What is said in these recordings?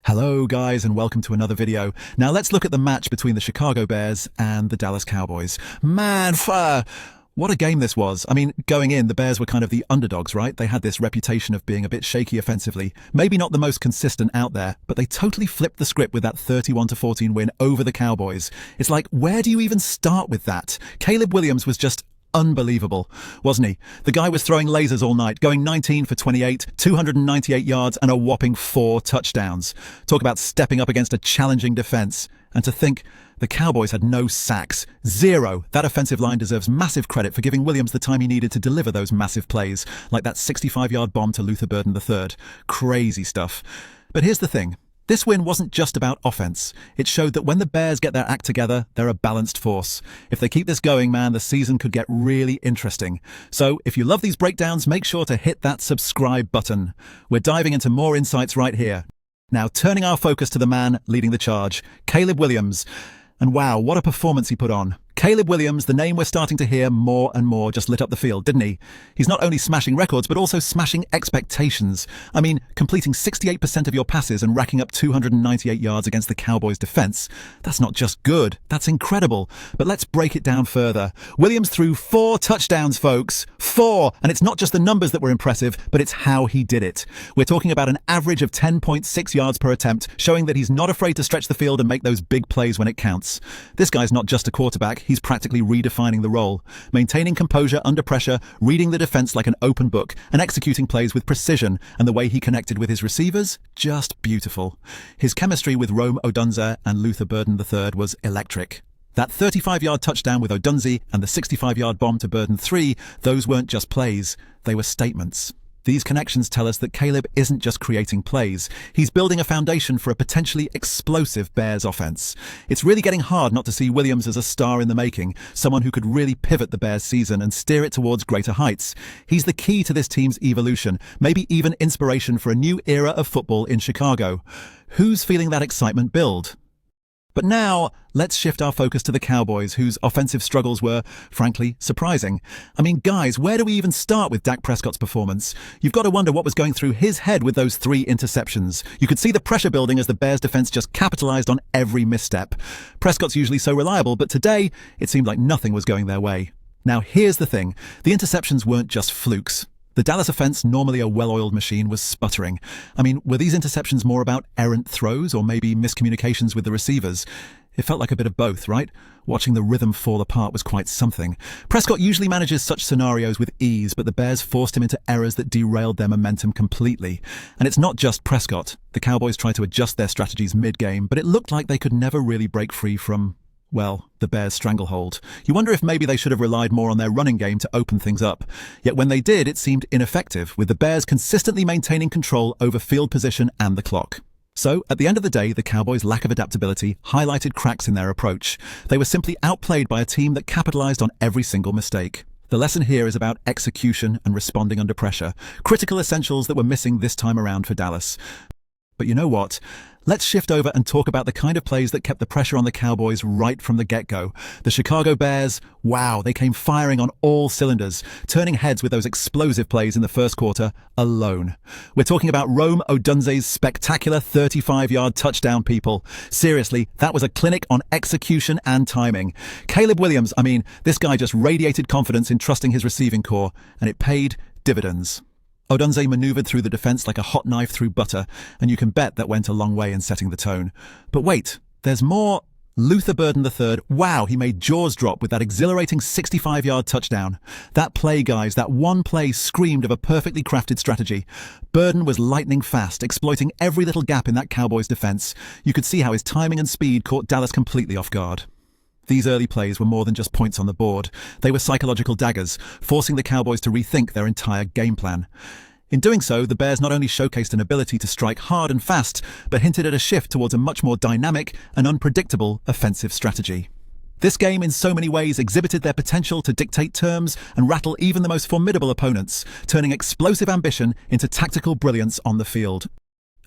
Hello guys and welcome to another video. Now let's look at the match between the Chicago Bears and the Dallas Cowboys. Man, what a game this was. I mean, going in, the Bears were kind of the underdogs, right? They had this reputation of being a bit shaky offensively. Maybe not the most consistent out there, but they totally flipped the script with that 31-14 win over the Cowboys. It's like, where do you even start with that? Caleb Williams was just unbelievable, wasn't he? The guy was throwing lasers all night, going 19 for 28, 298 yards and a whopping 4 touchdowns. Talk about stepping up against a challenging defense. And to think, the Cowboys had no sacks. 0. That offensive line deserves massive credit for giving Williams the time he needed to deliver those massive plays, like that 65-yard bomb to Luther Burden III. Crazy stuff. But here's the thing. This win wasn't just about offense. It showed that when the Bears get their act together, they're a balanced force. If they keep this going, man, the season could get really interesting. So if you love these breakdowns, make sure to hit that subscribe button. We're diving into more insights right here. Now, turning our focus to the man leading the charge, Caleb Williams. And wow, what a performance he put on. Caleb Williams, the name we're starting to hear more and more, just lit up the field, didn't he? He's not only smashing records, but also smashing expectations. I mean, completing 68% of your passes and racking up 298 yards against the Cowboys' defense. That's not just good, that's incredible. But let's break it down further. Williams threw 4 touchdowns, folks. 4! And it's not just the numbers that were impressive, but it's how he did it. We're talking about an average of 10.6 yards per attempt, showing that he's not afraid to stretch the field and make those big plays when it counts. This guy's not just a quarterback. He's practically redefining the role, maintaining composure under pressure, reading the defense like an open book, and executing plays with precision. And the way he connected with his receivers, just beautiful. His chemistry with Rome Odunze and Luther Burden III was electric. That 35-yard touchdown with Odunze and the 65-yard bomb to Burden III, those weren't just plays, they were statements. These connections tell us that Caleb isn't just creating plays. He's building a foundation for a potentially explosive Bears offense. It's really getting hard not to see Williams as a star in the making, someone who could really pivot the Bears season and steer it towards greater heights. He's the key to this team's evolution, maybe even inspiration for a new era of football in Chicago. Who's feeling that excitement build? But now, let's shift our focus to the Cowboys, whose offensive struggles were, frankly, surprising. I mean, guys, where do we even start with Dak Prescott's performance? You've got to wonder what was going through his head with those 3 interceptions. You could see the pressure building as the Bears' defense just capitalized on every misstep. Prescott's usually so reliable, but today, it seemed like nothing was going their way. Now, here's the thing. The interceptions weren't just flukes. The Dallas offense, normally a well-oiled machine, was sputtering. I mean, were these interceptions more about errant throws or maybe miscommunications with the receivers? It felt like a bit of both, right? Watching the rhythm fall apart was quite something. Prescott usually manages such scenarios with ease, but the Bears forced him into errors that derailed their momentum completely. And it's not just Prescott. The Cowboys tried to adjust their strategies mid-game, but it looked like they could never really break free from, well, the Bears' stranglehold. You wonder if maybe they should have relied more on their running game to open things up. Yet when they did, it seemed ineffective, with the Bears consistently maintaining control over field position and the clock. So, at the end of the day, the Cowboys' lack of adaptability highlighted cracks in their approach. They were simply outplayed by a team that capitalized on every single mistake. The lesson here is about execution and responding under pressure, critical essentials that were missing this time around for Dallas. But you know what? Let's shift over and talk about the kind of plays that kept the pressure on the Cowboys right from the get-go. The Chicago Bears, wow, they came firing on all cylinders, turning heads with those explosive plays in the first quarter alone. We're talking about Rome Odunze's spectacular 35-yard touchdown, people. Seriously, that was a clinic on execution and timing. Caleb Williams, I mean, this guy just radiated confidence in trusting his receiving core, and it paid dividends. Odunze maneuvered through the defense like a hot knife through butter, and you can bet that went a long way in setting the tone. But wait, there's more. Luther Burden III, wow, he made jaws drop with that exhilarating 65-yard touchdown. That play, guys, that one play screamed of a perfectly crafted strategy. Burden was lightning fast, exploiting every little gap in that Cowboys defense. You could see how his timing and speed caught Dallas completely off guard. These early plays were more than just points on the board. They were psychological daggers, forcing the Cowboys to rethink their entire game plan. In doing so, the Bears not only showcased an ability to strike hard and fast, but hinted at a shift towards a much more dynamic and unpredictable offensive strategy. This game in so many ways exhibited their potential to dictate terms and rattle even the most formidable opponents, turning explosive ambition into tactical brilliance on the field.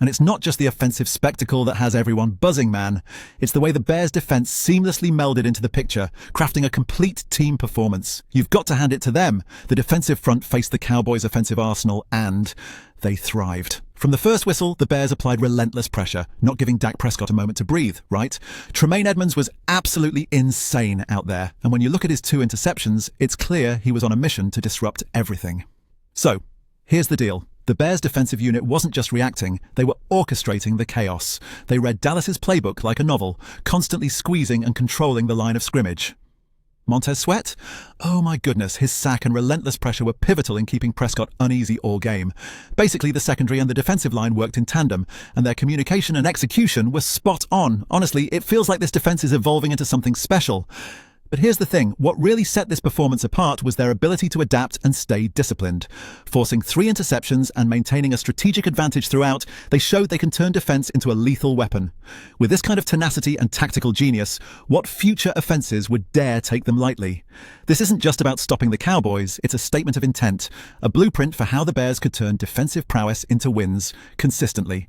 And it's not just the offensive spectacle that has everyone buzzing, man. It's the way the Bears' defense seamlessly melded into the picture, crafting a complete team performance. You've got to hand it to them. The defensive front faced the Cowboys' offensive arsenal, and they thrived. From the first whistle, the Bears applied relentless pressure, not giving Dak Prescott a moment to breathe, right? Tremaine Edmonds was absolutely insane out there, and when you look at his 2 interceptions, it's clear he was on a mission to disrupt everything. So, here's the deal. The Bears' defensive unit wasn't just reacting, they were orchestrating the chaos. They read Dallas's playbook like a novel, constantly squeezing and controlling the line of scrimmage. Montez Sweat? Oh my goodness, his sack and relentless pressure were pivotal in keeping Prescott uneasy all game. Basically, the secondary and the defensive line worked in tandem, and their communication and execution were spot on. Honestly, it feels like this defense is evolving into something special. But here's the thing, what really set this performance apart was their ability to adapt and stay disciplined. Forcing 3 interceptions and maintaining a strategic advantage throughout, they showed they can turn defense into a lethal weapon. With this kind of tenacity and tactical genius, what future offenses would dare take them lightly? This isn't just about stopping the Cowboys, it's a statement of intent, a blueprint for how the Bears could turn defensive prowess into wins, consistently.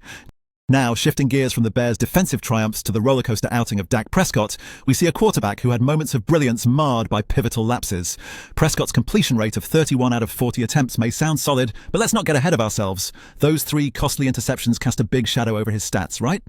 Now, shifting gears from the Bears' defensive triumphs to the rollercoaster outing of Dak Prescott, we see a quarterback who had moments of brilliance marred by pivotal lapses. Prescott's completion rate of 31 out of 40 attempts may sound solid, but let's not get ahead of ourselves. Those 3 costly interceptions cast a big shadow over his stats, right?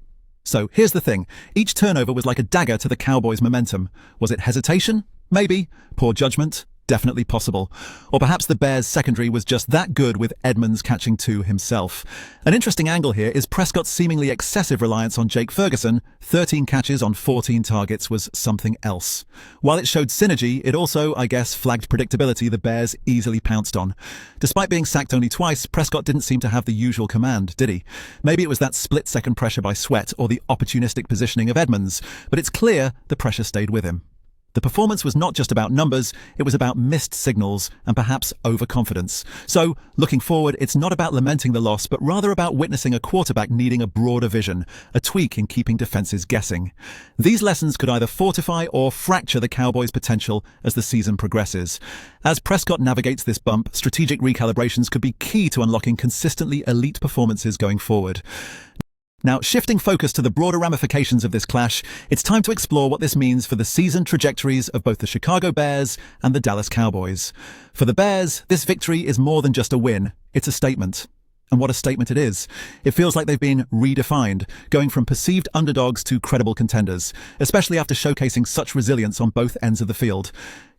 So, here's the thing. Each turnover was like a dagger to the Cowboys' momentum. Was it hesitation? Maybe. Poor judgment? Definitely possible. Or perhaps the Bears' secondary was just that good with Edmonds catching 2 himself. An interesting angle here is Prescott's seemingly excessive reliance on Jake Ferguson. 13 catches on 14 targets was something else. While it showed synergy, it also, I guess, flagged predictability the Bears easily pounced on. Despite being sacked only twice, Prescott didn't seem to have the usual command, did he? Maybe it was that split-second pressure by Sweat or the opportunistic positioning of Edmonds, but it's clear the pressure stayed with him. The performance was not just about numbers, it was about missed signals and perhaps overconfidence. So, looking forward, it's not about lamenting the loss, but rather about witnessing a quarterback needing a broader vision, a tweak in keeping defenses guessing. These lessons could either fortify or fracture the Cowboys' potential as the season progresses. As Prescott navigates this bump, strategic recalibrations could be key to unlocking consistently elite performances going forward. Now, shifting focus to the broader ramifications of this clash, it's time to explore what this means for the season trajectories of both the Chicago Bears and the Dallas Cowboys. For the Bears, this victory is more than just a win, it's a statement. And what a statement it is. It feels like they've been redefined, going from perceived underdogs to credible contenders, especially after showcasing such resilience on both ends of the field.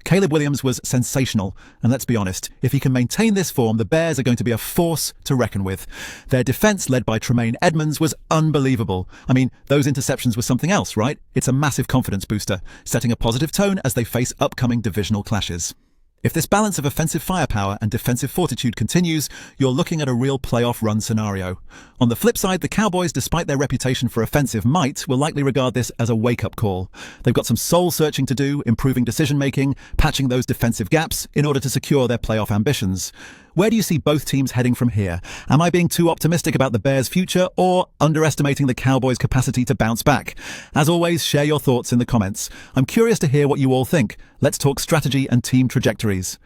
Caleb Williams was sensational, and let's be honest, if he can maintain this form, the Bears are going to be a force to reckon with. Their defense, led by Tremaine Edmonds, was unbelievable. I mean, those interceptions were something else, right? It's a massive confidence booster, setting a positive tone as they face upcoming divisional clashes. If this balance of offensive firepower and defensive fortitude continues, you're looking at a real playoff run scenario. On the flip side, the Cowboys, despite their reputation for offensive might, will likely regard this as a wake-up call. They've got some soul-searching to do, improving decision-making, patching those defensive gaps in order to secure their playoff ambitions. Where do you see both teams heading from here? Am I being too optimistic about the Bears' future or underestimating the Cowboys' capacity to bounce back? As always, share your thoughts in the comments. I'm curious to hear what you all think. Let's talk strategy and team trajectories.